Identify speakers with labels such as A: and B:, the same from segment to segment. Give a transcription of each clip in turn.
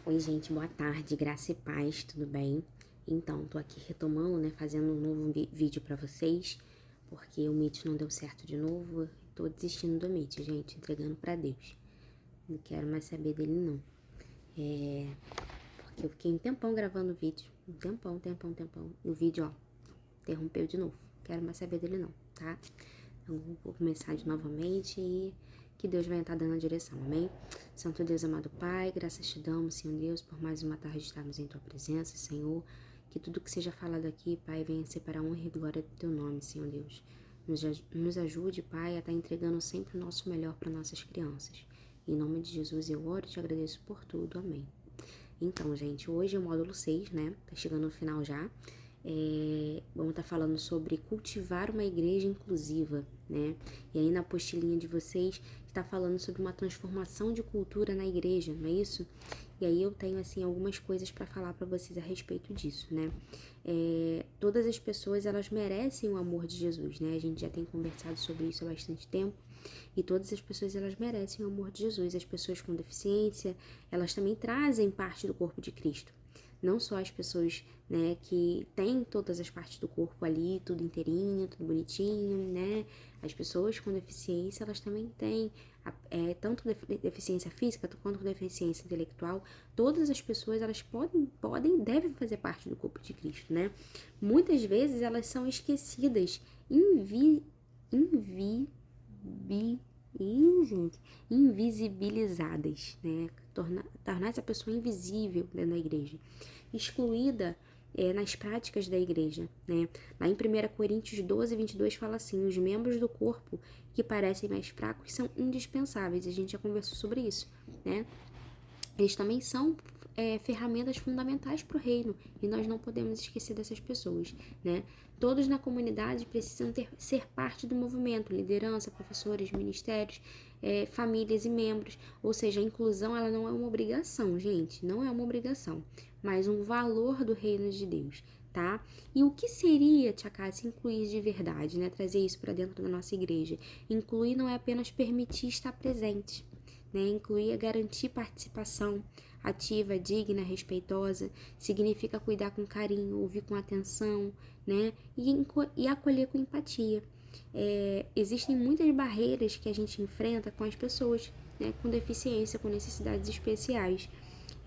A: Oi, gente, boa tarde, graça e paz, tudo bem? Então, tô aqui retomando, né, fazendo um novo vídeo pra vocês, porque o Meet não deu certo de novo, tô desistindo do Meet, gente, entregando pra Deus. Não quero mais saber dele, não. Porque eu fiquei um tempão gravando o vídeo, um tempão, e o vídeo, ó, interrompeu de novo. Quero mais saber dele, não, tá? Então, vou começar de novamente e que Deus vai estar dando a direção, amém? Santo Deus, amado Pai, graças te damos, Senhor Deus, por mais uma tarde estarmos em Tua presença, Senhor. Que tudo que seja falado aqui, Pai, venha ser para a honra e glória do Teu nome, Senhor Deus. Nos ajude, Pai, a estar entregando sempre o nosso melhor para nossas crianças. Em nome de Jesus eu oro e te agradeço por tudo, amém. Então, gente, hoje é o módulo 6, né? Tá chegando no final já. Vamos estar falando sobre cultivar uma igreja inclusiva, né? E aí na apostilinha de vocês está falando sobre uma transformação de cultura na igreja, não é isso? E aí eu tenho assim algumas coisas para falar para vocês a respeito disso, né? Todas as pessoas elas merecem o amor de Jesus, né? A gente já tem conversado sobre isso há bastante tempo. E todas as pessoas elas merecem o amor de Jesus. As pessoas com deficiência, elas também trazem parte do corpo de Cristo. Não só as pessoas, né, que têm todas as partes do corpo ali, tudo inteirinho, tudo bonitinho, né? As pessoas com deficiência, elas também têm tanto deficiência física quanto deficiência intelectual. Todas as pessoas, elas devem fazer parte do corpo de Cristo, né? Muitas vezes elas são esquecidas, gente, invisibilizadas, né? Tornar essa pessoa invisível dentro da igreja, excluída nas práticas da igreja, né? Lá em 1 Coríntios 12:22 fala assim: os membros do corpo que parecem mais fracos são indispensáveis. A gente já conversou sobre isso, né? Eles também são ferramentas fundamentais para o reino e nós não podemos esquecer dessas pessoas, né? Todos na comunidade precisam ser parte do movimento, liderança, professores, ministérios, famílias e membros. Ou seja, a inclusão ela não é uma obrigação, gente, não é uma obrigação, mas um valor do reino de Deus, tá? E o que seria, Tia Cássia, incluir de verdade, né? Trazer isso para dentro da nossa igreja. Incluir não é apenas permitir estar presente, né? Incluir é garantir participação ativa, digna, respeitosa, significa cuidar com carinho, ouvir com atenção, né? E acolher com empatia. Existem muitas barreiras que a gente enfrenta com as pessoas, né, com deficiência, com necessidades especiais.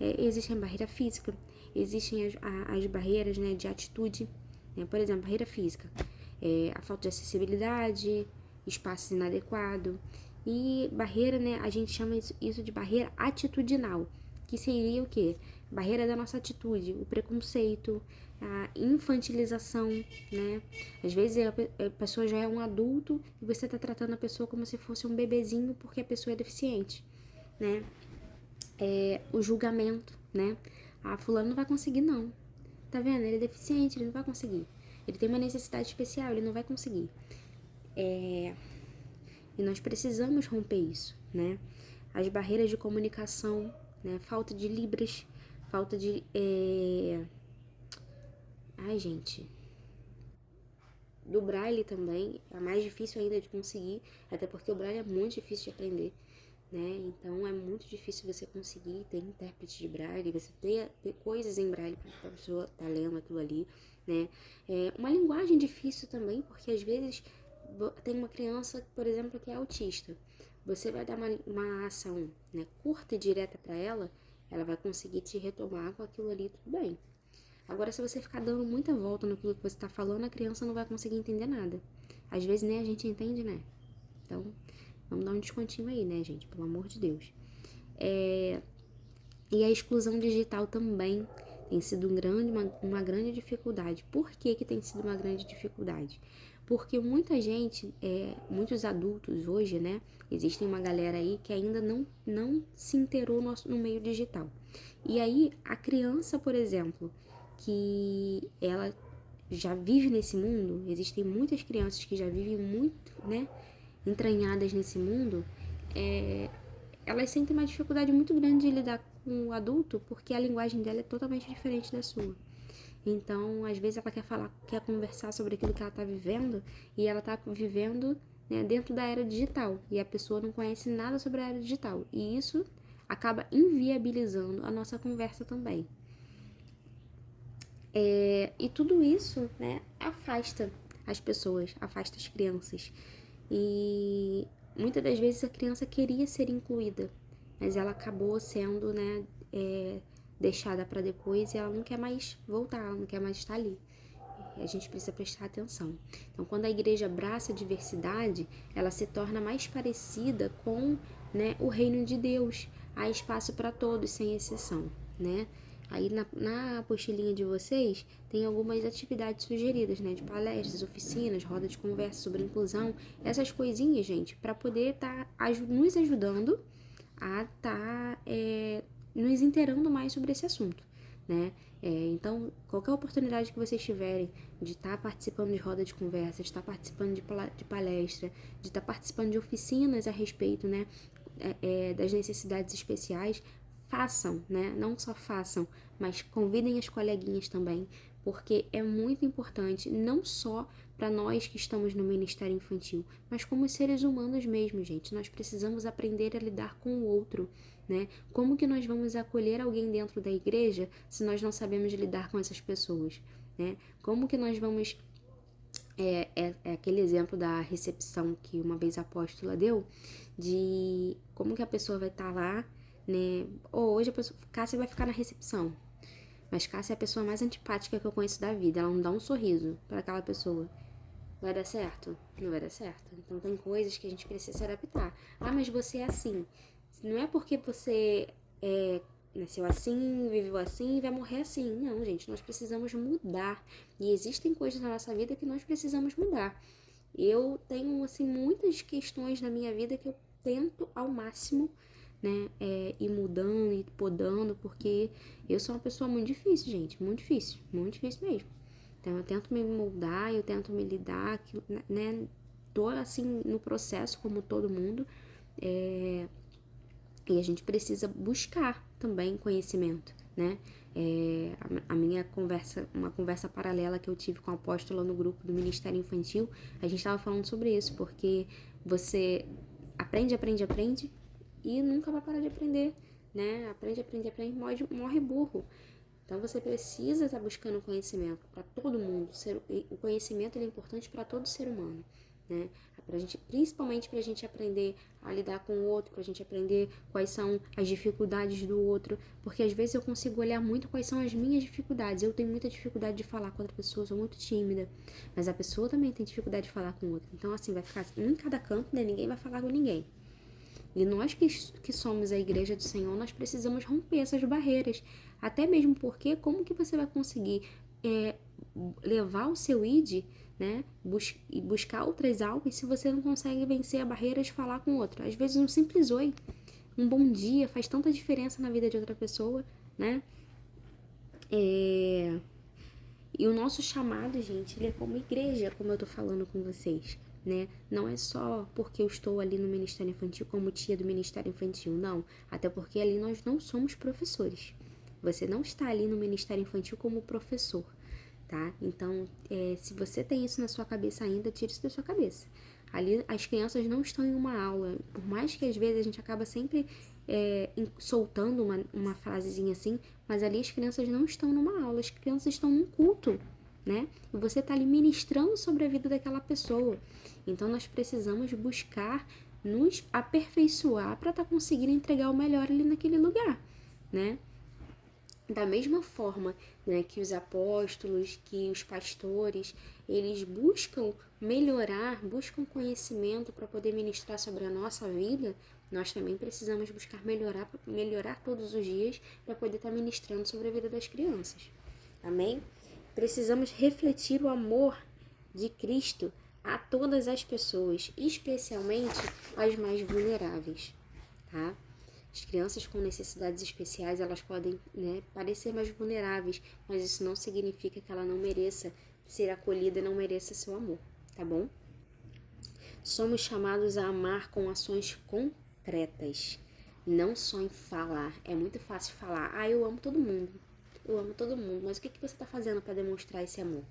A: Existe a barreira física, existem as barreiras, né, de atitude, né? Por exemplo, barreira física, a falta de acessibilidade, espaço inadequado. E barreira, né, a gente chama isso de barreira atitudinal, que seria o quê? Barreira da nossa atitude, o preconceito, a infantilização, né? Às vezes a pessoa já é um adulto e você está tratando a pessoa como se fosse um bebezinho porque a pessoa é deficiente, né? O julgamento, né? Ah, fulano não vai conseguir não. Tá vendo? Ele é deficiente, ele não vai conseguir. Ele tem uma necessidade especial, ele não vai conseguir. E nós precisamos romper isso, né? As barreiras de comunicação, né? Falta de libras, falta de... Ai, gente... Do braille também, é mais difícil ainda de conseguir, até porque o braille é muito difícil de aprender, né? Então é muito difícil você conseguir ter intérprete de braille, você ter coisas em braille para a pessoa estar lendo aquilo ali, né? Uma linguagem difícil também, porque às vezes tem uma criança, por exemplo, que é autista. Você vai dar uma ação, né, curta e direta para ela, ela vai conseguir te retomar com aquilo ali, tudo bem. Agora, se você ficar dando muita volta no que você está falando, a criança não vai conseguir entender nada. Às vezes nem a gente entende, né? Então, vamos dar um descontinho aí, né, gente? Pelo amor de Deus. E a exclusão digital também tem sido uma grande dificuldade. Por que tem sido uma grande dificuldade? Porque muita gente, muitos adultos hoje, né? Existem uma galera aí que ainda não se inteirou no meio digital. E aí, a criança, por exemplo, que ela já vive nesse mundo, existem muitas crianças que já vivem muito, né, entranhadas nesse mundo, elas sentem uma dificuldade muito grande de lidar com o adulto porque a linguagem dela é totalmente diferente da sua. Então, às vezes ela quer conversar sobre aquilo que ela está vivendo e ela está vivendo, né, dentro da era digital e a pessoa não conhece nada sobre a era digital. E isso acaba inviabilizando a nossa conversa também. E tudo isso, né, afasta as pessoas, afasta as crianças. E muitas das vezes a criança queria ser incluída, mas ela acabou sendo, né, deixada para depois e ela não quer mais voltar, ela não quer mais estar ali. A gente precisa prestar atenção. Então, quando a igreja abraça a diversidade, ela se torna mais parecida com, né, o reino de Deus. Há espaço para todos, sem exceção, né? Aí na apostilinha de vocês tem algumas atividades sugeridas, né? De palestras, oficinas, roda de conversa sobre inclusão, essas coisinhas, gente, para poder estar nos ajudando a estar nos inteirando mais sobre esse assunto, né? Então, qualquer oportunidade que vocês tiverem de estar participando de roda de conversa, de estar participando de palestra, de estar participando de oficinas a respeito, né, das necessidades especiais, façam, né? Não só façam, mas convidem as coleguinhas também, porque é muito importante, não só para nós que estamos no Ministério Infantil, mas como seres humanos mesmo, gente. Nós precisamos aprender a lidar com o outro, né? Como que nós vamos acolher alguém dentro da igreja se nós não sabemos lidar com essas pessoas, né? Como que nós vamos... É aquele exemplo da recepção que uma vez a apóstola deu, de como que a pessoa vai estar lá, né? Hoje Cássia vai ficar na recepção, mas Cássia é a pessoa mais antipática que eu conheço da vida, ela não dá um sorriso para aquela pessoa. Vai dar certo? Não vai dar certo. Então tem coisas que a gente precisa se adaptar. Ah, mas você é assim. Não é porque você nasceu assim, viveu assim e vai morrer assim. Não, gente, nós precisamos mudar. E existem coisas na nossa vida que nós precisamos mudar. Eu tenho, assim, muitas questões na minha vida que eu tento ao máximo, né, ir mudando e podando, porque eu sou uma pessoa muito difícil, gente. Muito difícil mesmo. Então, eu tento me moldar, eu tento me lidar, né? Tô, assim, no processo, como todo mundo. E a gente precisa buscar também conhecimento, né? A minha conversa, uma conversa paralela que eu tive com a apóstola no grupo do Ministério Infantil, a gente estava falando sobre isso, porque você aprende e nunca vai parar de aprender, né? Aprende, morre burro. Então você precisa estar buscando conhecimento para todo mundo. O conhecimento é importante para todo ser humano, né? Principalmente para a gente aprender a lidar com o outro, para a gente aprender quais são as dificuldades do outro, porque às vezes eu consigo olhar muito quais são as minhas dificuldades. Eu tenho muita dificuldade de falar com outra pessoa, sou muito tímida, mas a pessoa também tem dificuldade de falar com o outro. Então assim, vai ficar um em cada canto, né? Ninguém vai falar com ninguém. E nós que somos a igreja do Senhor, nós precisamos romper essas barreiras. Até mesmo porque como que você vai conseguir levar o seu id, né, e buscar outras almas se você não consegue vencer a barreira de falar com outro? Às vezes um simples oi, um bom dia faz tanta diferença na vida de outra pessoa, né? E o nosso chamado, gente, ele é como igreja, como eu tô falando com vocês, né? Não é só porque eu estou ali no Ministério Infantil como tia do Ministério Infantil, não. Até porque ali nós não somos professores. Você não está ali no Ministério Infantil como professor, tá? Então, se você tem isso na sua cabeça ainda, tire isso da sua cabeça. Ali as crianças não estão em uma aula, por mais que às vezes a gente acaba sempre soltando uma frasezinha assim, mas ali as crianças não estão numa aula, as crianças estão num culto, né? E você está ali ministrando sobre a vida daquela pessoa. Então nós precisamos buscar nos aperfeiçoar para estar conseguindo entregar o melhor ali naquele lugar, né? Da mesma forma, né, que os apóstolos, que os pastores, eles buscam melhorar, buscam conhecimento para poder ministrar sobre a nossa vida, nós também precisamos buscar melhorar todos os dias para poder estar ministrando sobre a vida das crianças. Amém? Precisamos refletir o amor de Cristo a todas as pessoas, especialmente as mais vulneráveis, tá? As crianças com necessidades especiais, elas podem, né, parecer mais vulneráveis, mas isso não significa que ela não mereça ser acolhida e não mereça seu amor, tá bom? Somos chamados a amar com ações concretas, não só em falar. É muito fácil falar, eu amo todo mundo, mas o que você está fazendo para demonstrar esse amor?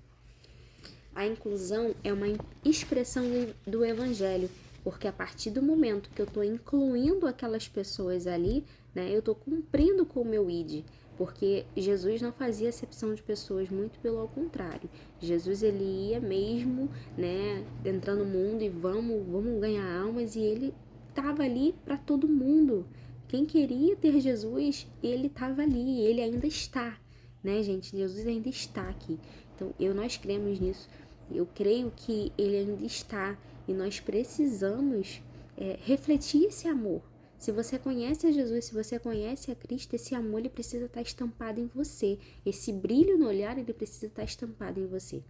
A: A inclusão é uma expressão do Evangelho Porque a partir do momento que eu estou incluindo aquelas pessoas ali, né, eu estou cumprindo com o meu ID. Porque Jesus não fazia acepção de pessoas, muito pelo contrário. Jesus, ele ia mesmo, né, entrando no mundo e vamos ganhar almas, e ele estava ali para todo mundo. Quem queria ter Jesus, ele estava ali, ele ainda está, né, gente? Jesus ainda está aqui. Então, nós cremos nisso. Eu creio que ele ainda está e nós precisamos refletir esse amor. Se você conhece a Jesus, se você conhece a Cristo, esse amor ele precisa estar estampado em você. Esse brilho no olhar ele precisa estar estampado em você.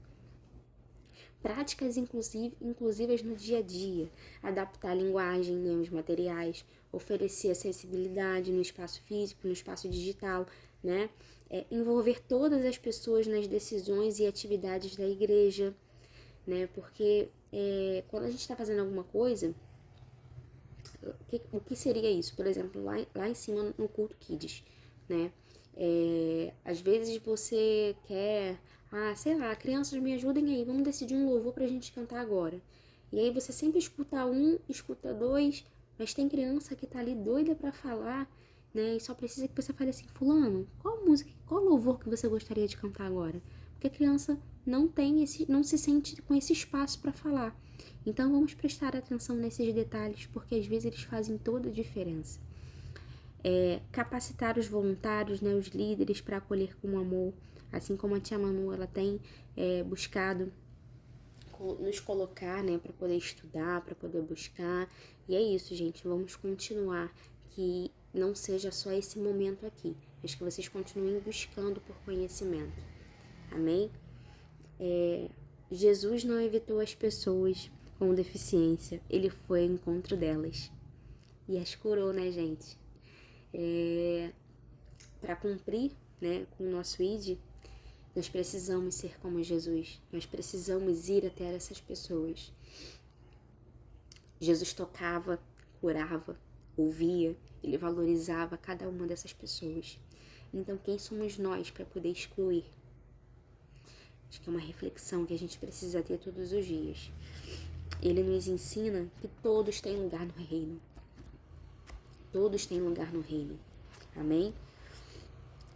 A: Práticas inclusivas no dia a dia, adaptar a linguagem, né, os materiais, oferecer acessibilidade no espaço físico, no espaço digital, né? Envolver todas as pessoas nas decisões e atividades da igreja, né? Porque quando a gente está fazendo alguma coisa, o que seria isso? Por exemplo, lá em cima no culto Kids, né? Às vezes você quer, sei lá, crianças me ajudem aí, vamos decidir um louvor pra gente cantar agora. E aí você sempre escuta um, escuta dois, mas tem criança que tá ali doida pra falar, né? E só precisa que você fale assim, fulano, qual música, qual louvor que você gostaria de cantar agora? Porque a criança não se sente com esse espaço para falar. Então vamos prestar atenção nesses detalhes, porque às vezes eles fazem toda a diferença. Capacitar os voluntários, né, os líderes para acolher com amor, assim como a tia Manu, ela tem buscado nos colocar, né, para poder estudar, para poder buscar. E é isso, gente, vamos continuar, que não seja só esse momento aqui, mas que vocês continuem buscando por conhecimento. Amém? Jesus não evitou as pessoas com deficiência, ele foi ao encontro delas e as curou, né, gente? Para cumprir, né, com o nosso ID, nós precisamos ser como Jesus, nós precisamos ir até essas pessoas. Jesus tocava, curava, ouvia, ele valorizava cada uma dessas pessoas. Então, quem somos nós para poder excluir? Acho que é uma reflexão que a gente precisa ter todos os dias. Ele nos ensina que todos têm lugar no reino. Todos têm lugar no reino. Amém?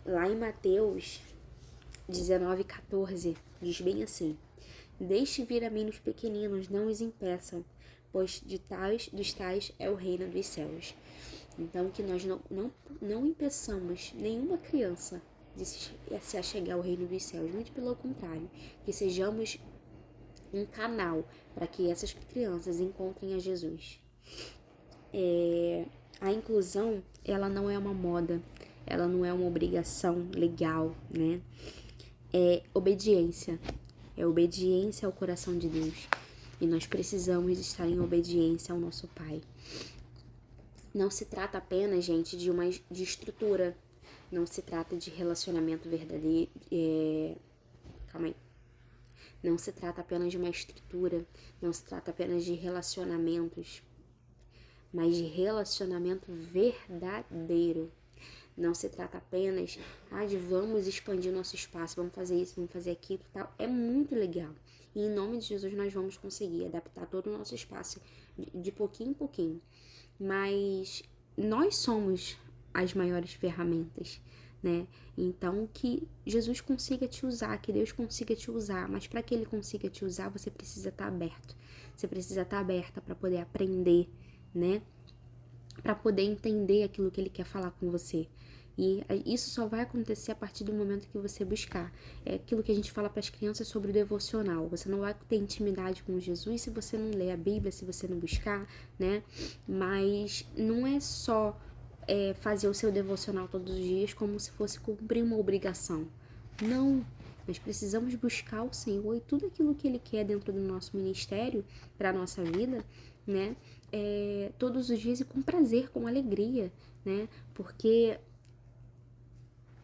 A: Lá em Mateus 19:14, diz bem assim: Deixe vir a mim os pequeninos, não os impeçam, pois dos tais é o reino dos céus. Então, que nós não impeçamos nenhuma criança de se achegar ao reino dos céus. Muito pelo contrário, que sejamos um canal para que essas crianças encontrem a Jesus. A inclusão, ela não é uma moda, ela não é uma obrigação legal, né? É obediência ao coração de Deus. E nós precisamos estar em obediência ao nosso Pai. Não se trata apenas, gente, de estrutura. Não se trata de relacionamento verdadeiro. Calma aí. Não se trata apenas de uma estrutura. Não se trata apenas de relacionamentos. Mas de relacionamento verdadeiro. Não se trata apenas de vamos expandir nosso espaço, vamos fazer isso, vamos fazer aquilo e tal. É muito legal. E em nome de Jesus nós vamos conseguir adaptar todo o nosso espaço de pouquinho em pouquinho. Mas nós somos as maiores ferramentas, né? Então que Jesus consiga te usar, que Deus consiga te usar. Mas para que Ele consiga te usar, você precisa estar aberto. Você precisa estar aberta para poder aprender, né? Para poder entender aquilo que Ele quer falar com você. E isso só vai acontecer a partir do momento que você buscar. É aquilo que a gente fala para as crianças sobre o devocional. Você não vai ter intimidade com Jesus se você não ler a Bíblia, se você não buscar, né? Mas não é só fazer o seu devocional todos os dias como se fosse cumprir uma obrigação. Não. Nós precisamos buscar o Senhor e tudo aquilo que Ele quer dentro do nosso ministério, para a nossa vida, né? Todos os dias e com prazer, com alegria, né? Porque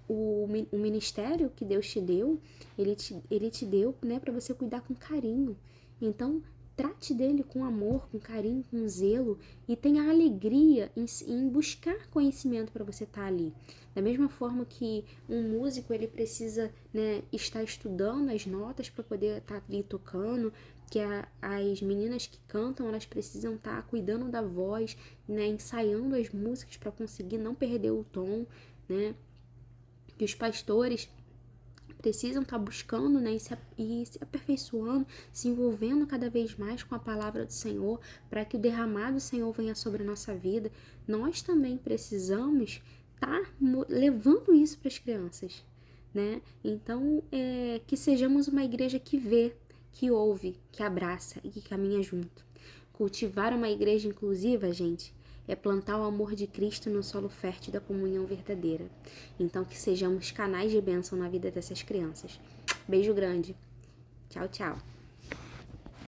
A: o ministério que Deus te deu, ele te deu, né, para você cuidar com carinho. Então, trate dele com amor, com carinho, com zelo e tenha alegria em buscar conhecimento para você estar ali. Da mesma forma que um músico ele precisa, né, estar estudando as notas para poder estar ali tocando, que as meninas que cantam elas precisam estar cuidando da voz, né, ensaiando as músicas para conseguir não perder o tom, né, que os pastores precisam estar buscando, né, e se aperfeiçoando, se envolvendo cada vez mais com a palavra do Senhor, para que o derramado do Senhor venha sobre a nossa vida. Nós também precisamos estar levando isso para as crianças, né? Então, que sejamos uma igreja que vê, que ouve, que abraça e que caminha junto. Cultivar uma igreja inclusiva, gente, é plantar o amor de Cristo no solo fértil da comunhão verdadeira. Então, que sejamos canais de bênção na vida dessas crianças. Beijo grande. Tchau, tchau.